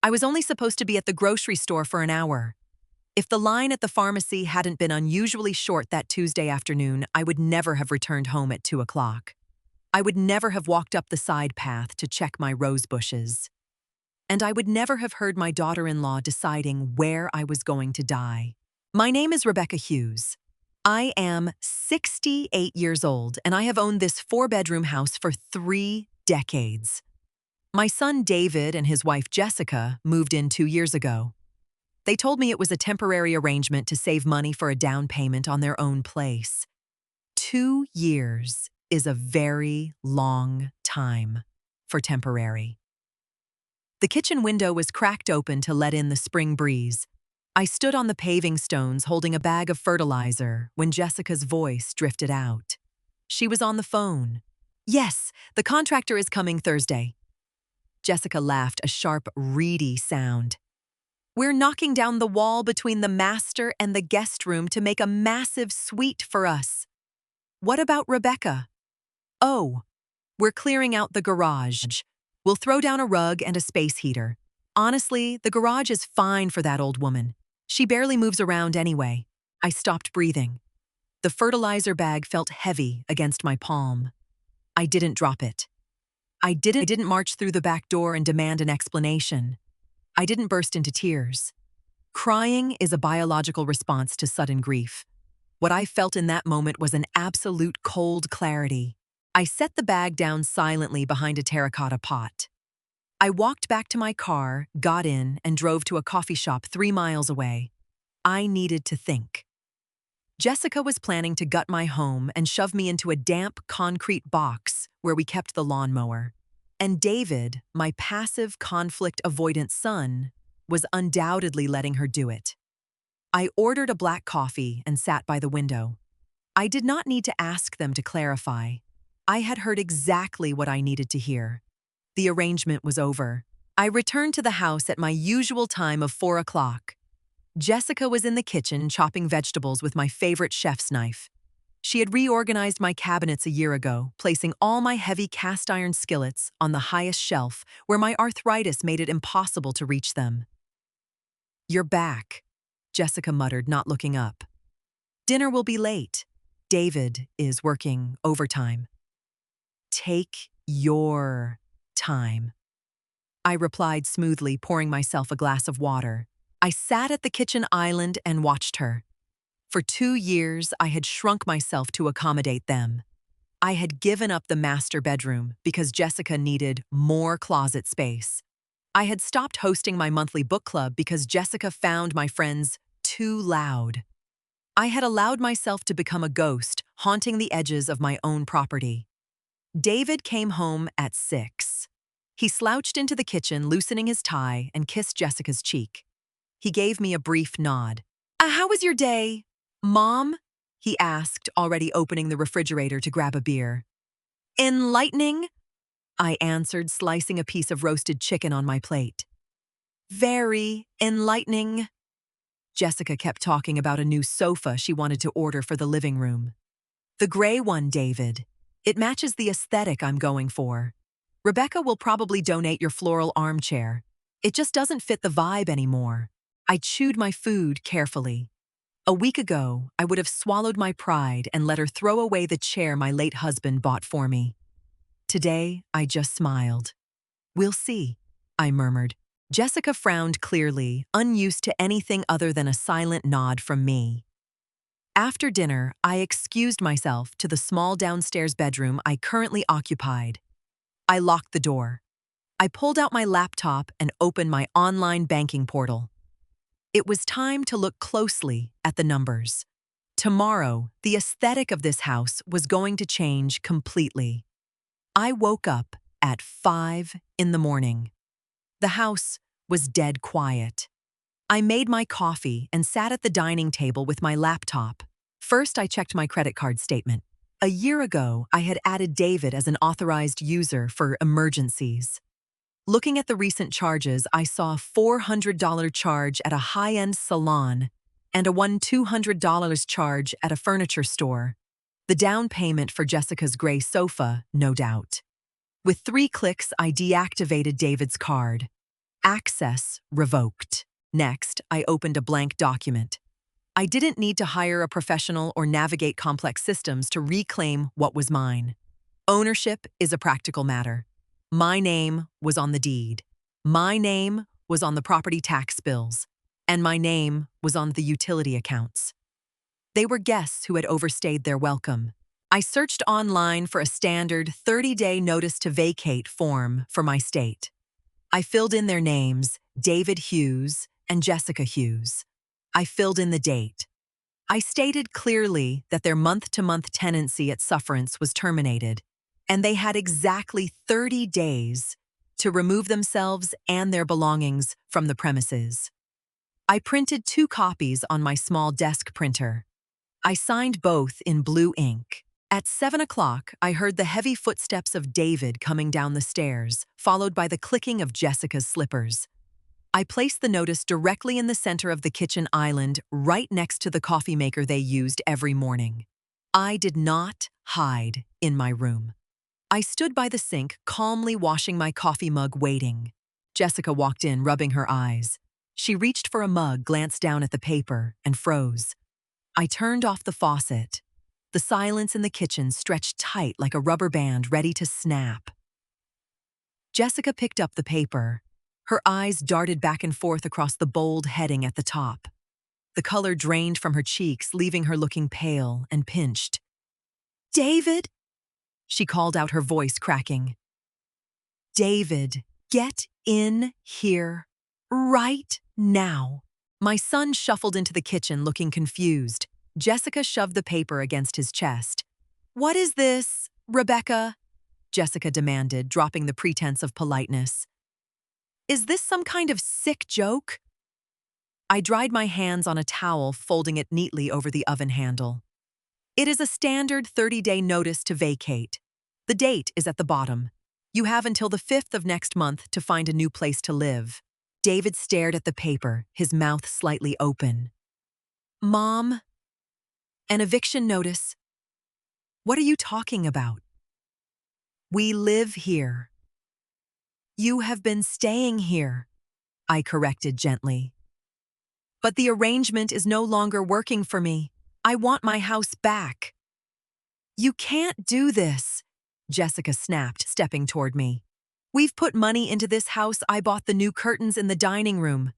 I was only supposed to be at the grocery store for an hour. If the line at the pharmacy hadn't been unusually short that Tuesday afternoon, I would never have returned home at 2 o'clock. I would never have walked up the side path to check my rose bushes. And I would never have heard my daughter-in-law deciding where I was going to die. My name is Rebecca Hughes. I am 68 years old, and I have owned this 4-bedroom house for 3 decades. My son David and his wife Jessica moved in 2 years ago. They told me it was a temporary arrangement to save money for a down payment on their own place. 2 years is a very long time for temporary. The kitchen window was cracked open to let in the spring breeze. I stood on the paving stones holding a bag of fertilizer when Jessica's voice drifted out. She was on the phone. "Yes, the contractor is coming Thursday." Jessica laughed, a sharp, reedy sound. "We're knocking down the wall between the master and the guest room to make a massive suite for us." "What about Rebecca?" "Oh, we're clearing out the garage. We'll throw down a rug and a space heater. Honestly, the garage is fine for that old woman. She barely moves around anyway." I stopped breathing. The fertilizer bag felt heavy against my palm. I didn't drop it. I didn't march through the back door and demand an explanation. I didn't burst into tears. Crying is a biological response to sudden grief. What I felt in that moment was an absolute cold clarity. I set the bag down silently behind a terracotta pot. I walked back to my car, got in, and drove to a coffee shop 3 miles away. I needed to think. Jessica was planning to gut my home and shove me into a damp concrete box where we kept the lawnmower. And David, my passive conflict-avoidant son, was undoubtedly letting her do it. I ordered a black coffee and sat by the window. I did not need to ask them to clarify. I had heard exactly what I needed to hear. The arrangement was over. I returned to the house at my usual time of 4 o'clock. Jessica was in the kitchen chopping vegetables with my favorite chef's knife. She had reorganized my cabinets a year ago, placing all my heavy cast-iron skillets on the highest shelf where my arthritis made it impossible to reach them. "You're back," Jessica muttered, not looking up. "Dinner will be late. David is working overtime." "Take your time," I replied smoothly, pouring myself a glass of water. I sat at the kitchen island and watched her. For 2 years, I had shrunk myself to accommodate them. I had given up the master bedroom because Jessica needed more closet space. I had stopped hosting my monthly book club because Jessica found my friends too loud. I had allowed myself to become a ghost, haunting the edges of my own property. David came home at 6. He slouched into the kitchen, loosening his tie, and kissed Jessica's cheek. He gave me a brief nod. How was your day, Mom?" he asked, already opening the refrigerator to grab a beer. "Enlightening," I answered, slicing a piece of roasted chicken on my plate. "Very enlightening." Jessica kept talking about a new sofa she wanted to order for the living room. "The gray one, David. It matches the aesthetic I'm going for. Rebecca will probably donate your floral armchair. It just doesn't fit the vibe anymore." I chewed my food carefully. A week ago, I would have swallowed my pride and let her throw away the chair my late husband bought for me. Today, I just smiled. "We'll see," I murmured. Jessica frowned clearly, unused to anything other than a silent nod from me. After dinner, I excused myself to the small downstairs bedroom I currently occupied. I locked the door. I pulled out my laptop and opened my online banking portal. It was time to look closely at the numbers. Tomorrow, the aesthetic of this house was going to change completely. I woke up at 5 in the morning. The house was dead quiet. I made my coffee and sat at the dining table with my laptop. First, I checked my credit card statement. A year ago, I had added David as an authorized user for emergencies. Looking at the recent charges, I saw a $400 charge at a high-end salon and a $200 charge at a furniture store. The down payment for Jessica's gray sofa, no doubt. With 3 clicks, I deactivated David's card. Access revoked. Next, I opened a blank document. I didn't need to hire a professional or navigate complex systems to reclaim what was mine. Ownership is a practical matter. My name was on the deed. My name was on the property tax bills. And my name was on the utility accounts. They were guests who had overstayed their welcome. I searched online for a standard 30-day notice to vacate form for my state. I filled in their names, David Hughes and Jessica Hughes. I filled in the date. I stated clearly that their month-to-month tenancy at Sufferance was terminated, and they had exactly 30 days to remove themselves and their belongings from the premises. I printed 2 copies on my small desk printer. I signed both in blue ink. At 7 o'clock, I heard the heavy footsteps of David coming down the stairs, followed by the clicking of Jessica's slippers. I placed the notice directly in the center of the kitchen island, right next to the coffee maker they used every morning. I did not hide in my room. I stood by the sink, calmly washing my coffee mug, waiting. Jessica walked in, rubbing her eyes. She reached for a mug, glanced down at the paper, and froze. I turned off the faucet. The silence in the kitchen stretched tight like a rubber band ready to snap. Jessica picked up the paper. Her eyes darted back and forth across the bold heading at the top. The color drained from her cheeks, leaving her looking pale and pinched. "David?" she called out, her voice cracking. "David, get in here right now." My son shuffled into the kitchen, looking confused. Jessica shoved the paper against his chest. "What is this, Rebecca?" Jessica demanded, dropping the pretense of politeness. "Is this some kind of sick joke?" I dried my hands on a towel, folding it neatly over the oven handle. "It is a standard 30-day notice to vacate. The date is at the bottom. You have until the 5th of next month to find a new place to live." David stared at the paper, his mouth slightly open. "Mom, an eviction notice? What are you talking about?" "We live here." "You have been staying here," I corrected gently. "But the arrangement is no longer working for me. I want my house back." "You can't do this," Jessica snapped, stepping toward me. "We've put money into this house. I bought the new curtains in the dining room."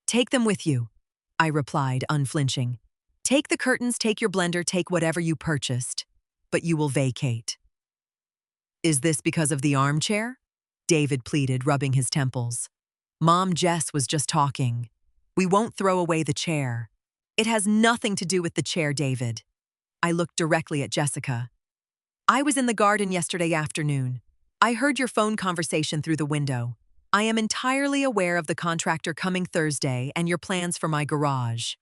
"Take them with you," I replied, unflinching. "Take the curtains, take your blender, take whatever you purchased. But you will vacate." "Is this because of the armchair?" David pleaded, rubbing his temples. "Mom, Jess was just talking. We won't throw away the chair." "It has nothing to do with the chair, David." I looked directly at Jessica. "I was in the garden yesterday afternoon. I heard your phone conversation through the window. I am entirely aware of the contractor coming Thursday and your plans for my garage."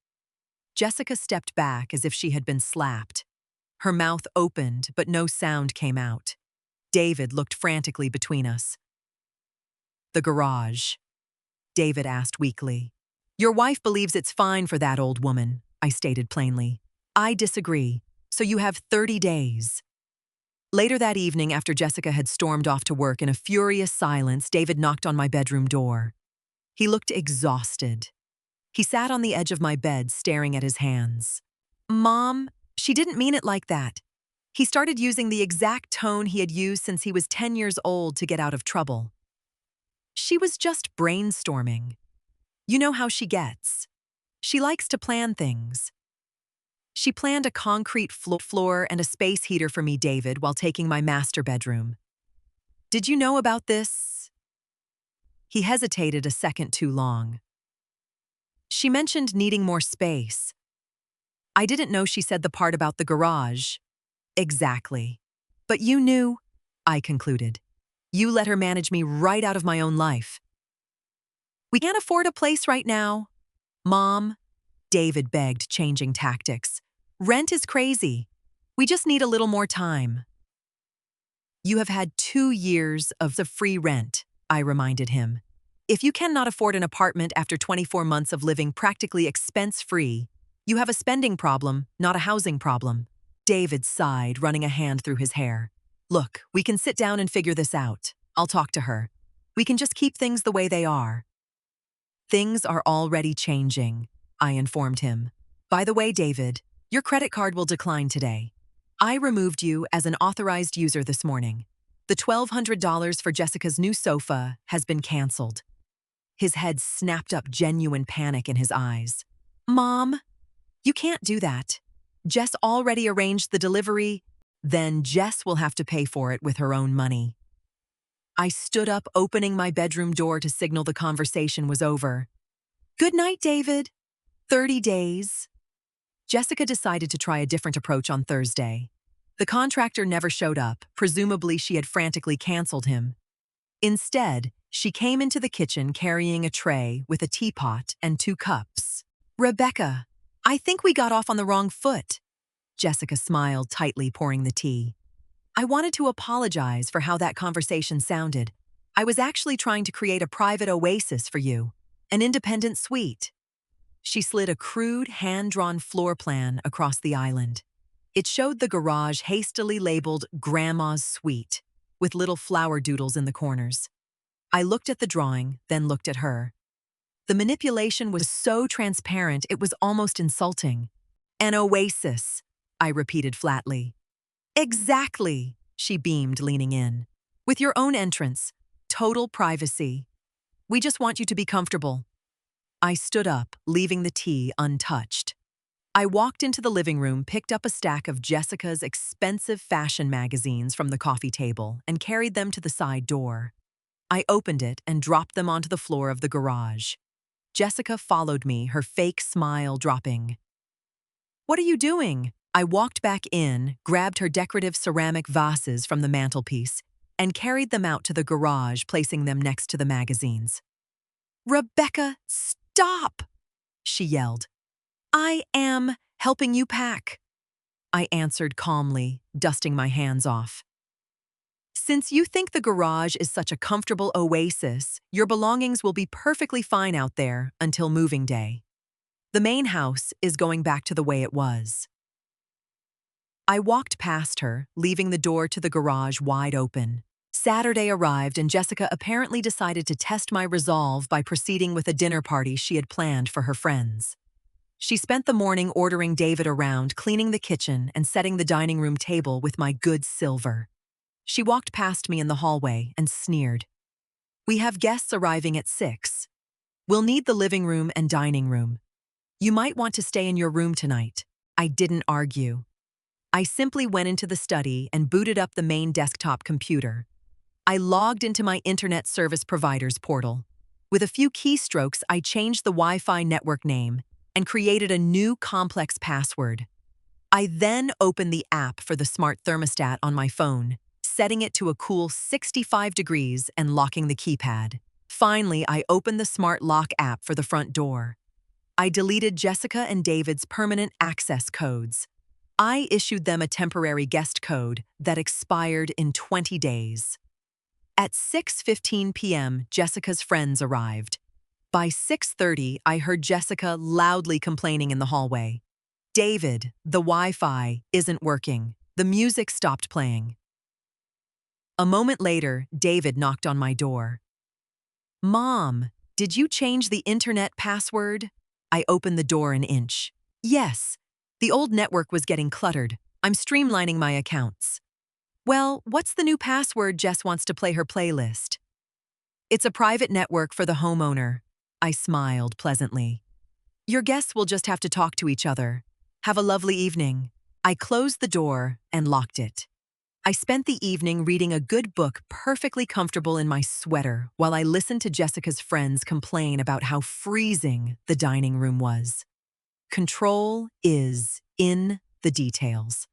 Jessica stepped back as if she had been slapped. Her mouth opened, but no sound came out. David looked frantically between us. "The garage?" David asked weakly. "Your wife believes it's fine for that old woman," I stated plainly. "I disagree, so you have 30 days. Later that evening, after Jessica had stormed off to work in a furious silence, David knocked on my bedroom door. He looked exhausted. He sat on the edge of my bed, staring at his hands. "Mom, she didn't mean it like that." He started using the exact tone he had used since he was 10 years old to get out of trouble. "She was just brainstorming. You know how she gets. She likes to plan things." She planned a concrete floor and a space heater for me, David, while taking my master bedroom. "Did you know about this?" He hesitated a second too long. "She mentioned needing more space." "I didn't know she said the part about the garage." "Exactly. But you knew," I concluded. "You let her manage me right out of my own life." "We can't afford a place right now." "Mom," David begged, changing tactics. "Rent is crazy. We just need a little more time." "You have had 2 years of the free rent," I reminded him. "If you cannot afford an apartment after 24 months of living practically expense-free, you have a spending problem, not a housing problem." David sighed, running a hand through his hair. "Look, we can sit down and figure this out. I'll talk to her. We can just keep things the way they are." Things are already changing, I informed him. By the way, David, your credit card will decline today. I removed you as an authorized user this morning. The $1,200 for Jessica's new sofa has been canceled. His head snapped up, genuine panic in his eyes. Mom, you can't do that. Jess already arranged the delivery. Then Jess will have to pay for it with her own money. I stood up, opening my bedroom door to signal the conversation was over. Good night, David. 30 days. Jessica decided to try a different approach on Thursday. The contractor never showed up. Presumably, she had frantically canceled him. Instead, she came into the kitchen carrying a tray with a teapot and 2 cups. Rebecca, I think we got off on the wrong foot. Jessica smiled tightly, pouring the tea. I wanted to apologize for how that conversation sounded. I was actually trying to create a private oasis for you, an independent suite. She slid a crude, hand-drawn floor plan across the island. It showed the garage hastily labeled Grandma's Suite, with little flower doodles in the corners. I looked at the drawing, then looked at her. The manipulation was so transparent it was almost insulting. An oasis, I repeated flatly. Exactly, she beamed, leaning in. With your own entrance, total privacy. We just want you to be comfortable. I stood up, leaving the tea untouched. I walked into the living room, picked up a stack of Jessica's expensive fashion magazines from the coffee table, and carried them to the side door. I opened it and dropped them onto the floor of the garage. Jessica followed me, her fake smile dropping. What are you doing? I walked back in, grabbed her decorative ceramic vases from the mantelpiece, and carried them out to the garage, placing them next to the magazines. Rebecca, stop! She yelled. I am helping you pack. I answered calmly, dusting my hands off. Since you think the garage is such a comfortable oasis, your belongings will be perfectly fine out there until moving day. The main house is going back to the way it was. I walked past her, leaving the door to the garage wide open. Saturday arrived and Jessica apparently decided to test my resolve by proceeding with a dinner party she had planned for her friends. She spent the morning ordering David around, cleaning the kitchen and setting the dining room table with my good silver. She walked past me in the hallway and sneered. We have guests arriving at 6. We'll need the living room and dining room. You might want to stay in your room tonight. I didn't argue. I simply went into the study and booted up the main desktop computer. I logged into my internet service provider's portal. With a few keystrokes, I changed the Wi-Fi network name and created a new complex password. I then opened the app for the smart thermostat on my phone, setting it to a cool 65 degrees and locking the keypad. Finally, I opened the smart lock app for the front door. I deleted Jessica and David's permanent access codes. I issued them a temporary guest code that expired in 20 days. At 6:15 p.m., Jessica's friends arrived. By 6:30, I heard Jessica loudly complaining in the hallway. David, the Wi-Fi isn't working. The music stopped playing. A moment later, David knocked on my door. Mom, did you change the internet password? I opened the door an inch. Yes. The old network was getting cluttered. I'm streamlining my accounts. Well, what's the new password? Jess wants to play her playlist. It's a private network for the homeowner. I smiled pleasantly. Your guests will just have to talk to each other. Have a lovely evening. I closed the door and locked it. I spent the evening reading a good book, perfectly comfortable in my sweater, while I listened to Jessica's friends complain about how freezing the dining room was. Control is in the details.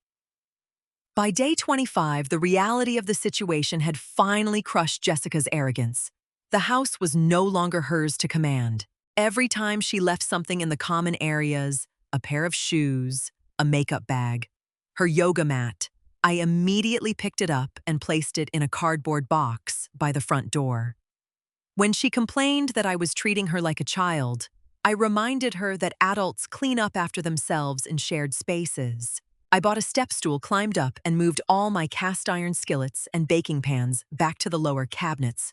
By day 25, the reality of the situation had finally crushed Jessica's arrogance. The house was no longer hers to command. Every time she left something in the common areas, a pair of shoes, a makeup bag, her yoga mat, I immediately picked it up and placed it in a cardboard box by the front door. When she complained that I was treating her like a child, I reminded her that adults clean up after themselves in shared spaces. I bought a step stool, climbed up, and moved all my cast iron skillets and baking pans back to the lower cabinets.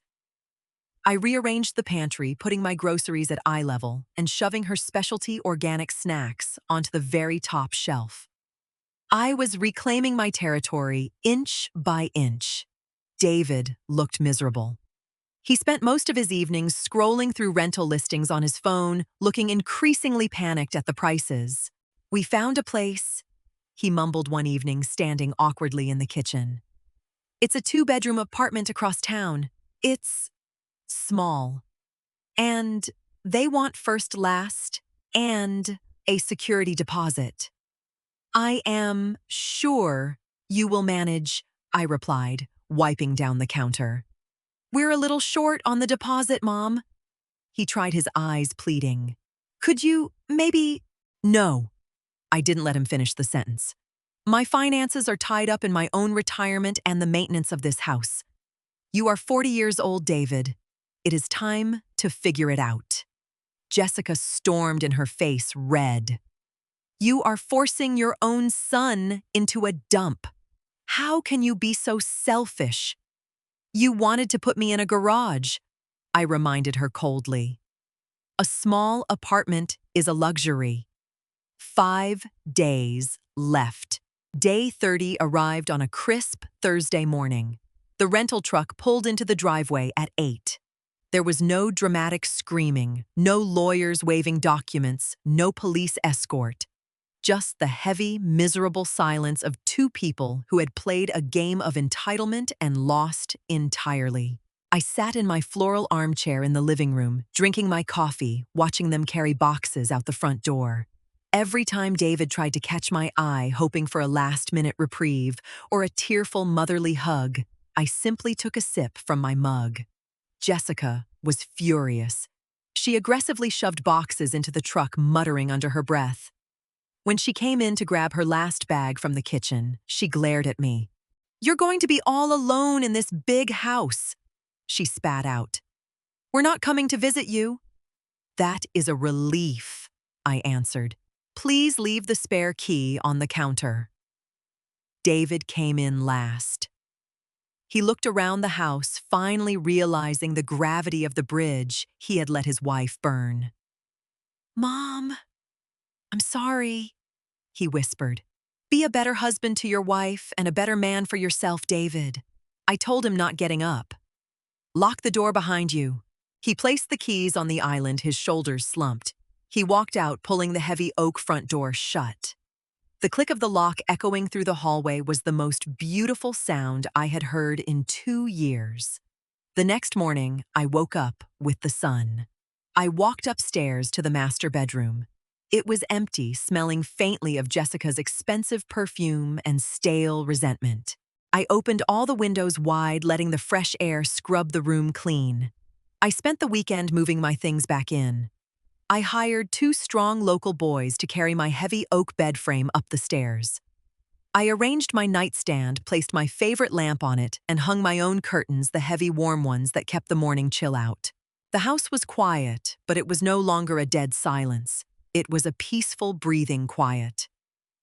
I rearranged the pantry, putting my groceries at eye level and shoving her specialty organic snacks onto the very top shelf. I was reclaiming my territory inch by inch. David looked miserable. He spent most of his evenings scrolling through rental listings on his phone, looking increasingly panicked at the prices. "We found a place," he mumbled one evening, standing awkwardly in the kitchen. "It's a 2-bedroom apartment across town. It's small. And they want first last and a security deposit." "I am sure you will manage," I replied, wiping down the counter. "We're a little short on the deposit, Mom." He tried his eyes, pleading. "Could you, maybe—" "No." I didn't let him finish the sentence. "My finances are tied up in my own retirement and the maintenance of this house. You are 40 years old, David. It is time to figure it out." Jessica stormed in her face, red. "You are forcing your own son into a dump. How can you be so selfish?" "You wanted to put me in a garage," I reminded her coldly. "A small apartment is a luxury." 5 days left. Day 30 arrived on a crisp Thursday morning. The rental truck pulled into the driveway at 8. There was no dramatic screaming, no lawyers waving documents, no police escort. Just the heavy, miserable silence of 2 people who had played a game of entitlement and lost entirely. I sat in my floral armchair in the living room, drinking my coffee, watching them carry boxes out the front door. Every time David tried to catch my eye, hoping for a last-minute reprieve or a tearful motherly hug, I simply took a sip from my mug. Jessica was furious. She aggressively shoved boxes into the truck, muttering under her breath. When she came in to grab her last bag from the kitchen, she glared at me. "You're going to be all alone in this big house," she spat out. "We're not coming to visit you." "That is a relief," I answered. "Please leave the spare key on the counter." David came in last. He looked around the house, finally realizing the gravity of the bridge he had let his wife burn. "Mom, I'm sorry," he whispered. "Be a better husband to your wife and a better man for yourself, David." I told him, not getting up. "Lock the door behind you." He placed the keys on the island, his shoulders slumped. He walked out, pulling the heavy oak front door shut. The click of the lock echoing through the hallway was the most beautiful sound I had heard in 2 years. The next morning, I woke up with the sun. I walked upstairs to the master bedroom. It was empty, smelling faintly of Jessica's expensive perfume and stale resentment. I opened all the windows wide, letting the fresh air scrub the room clean. I spent the weekend moving my things back in. I hired 2 strong local boys to carry my heavy oak bed frame up the stairs. I arranged my nightstand, placed my favorite lamp on it, and hung my own curtains, the heavy warm ones that kept the morning chill out. The house was quiet, but it was no longer a dead silence. It was a peaceful, breathing quiet.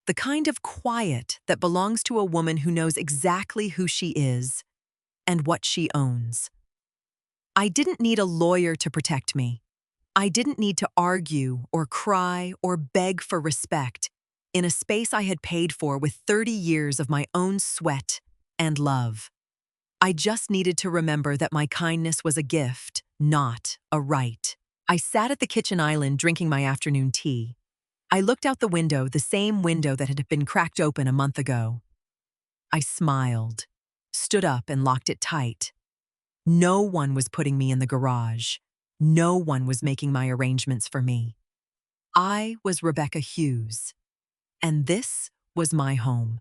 The kind of quiet that belongs to a woman who knows exactly who she is and what she owns. I didn't need a lawyer to protect me. I didn't need to argue or cry or beg for respect in a space I had paid for with 30 years of my own sweat and love. I just needed to remember that my kindness was a gift, not a right. I sat at the kitchen island drinking my afternoon tea. I looked out the window, the same window that had been cracked open a month ago. I smiled, stood up and locked it tight. No one was putting me in the garage. No one was making my arrangements for me. I was Rebecca Hughes, and this was my home.